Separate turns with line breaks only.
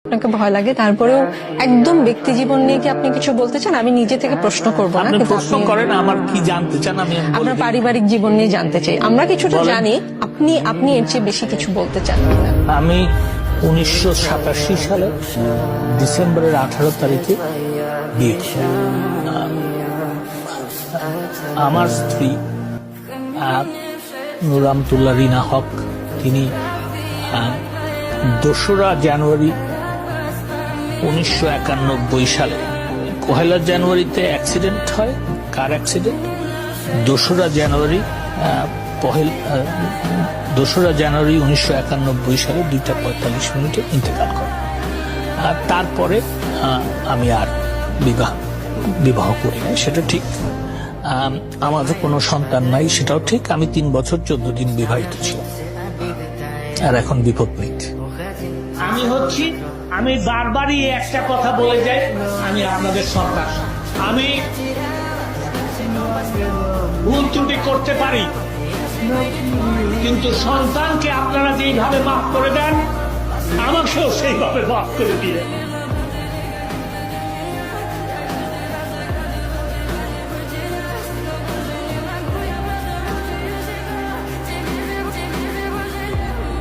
আপনাকে ভয় লাগে, তারপরেও একদম ব্যক্তি জীবন নিয়ে কি আপনি কিছু বলতে চান? আমি নিজে থেকে প্রশ্ন করব না,
আপনি
কিন্তু
প্রশ্ন করেন আমার কি জানতে চান আমি বলে
আপনার
দিই।
পারিবারিক জীবন নিয়ে জানতে চাই। আমরা কিছুটা
বলেন।
জানি, আপনি এর চেয়ে বেশি কিছু বলতে চান কিনা?
আমি 1987 সালে ডিসেম্বরের 18 তারিখে বিয়ে করি। আমার স্ত্রী নুরামতুল্লাহ রিনা হক, তিনি 2রা জানুয়ারি 1991 সালে 1 জানুয়ারিতে অ্যাক্সিডেন্ট হয়, কার অ্যাক্সিডেন্ট। 2রা জানুয়ারি 1991 সালে 2:45 ইন্তেকাল করে। আর তারপরে আমি আর বিবাহ করি না, সেটা ঠিক। আমাদের কোনো সন্তান নাই, সেটাও ঠিক। আমি 3 বছর 14 দিন বিবাহিত ছিলাম, আর এখন বিপদমিত। আমি বারবারই একটা কথা বলে যাই, আমি আপনাদের সন্তান। আমি ভুল ত্রুটি করতে পারি, কিন্তু সন্তানকে আপনারা যেইভাবে মাফ করে দেন, আমাকেও সেইভাবে মাফ করে দিয়ে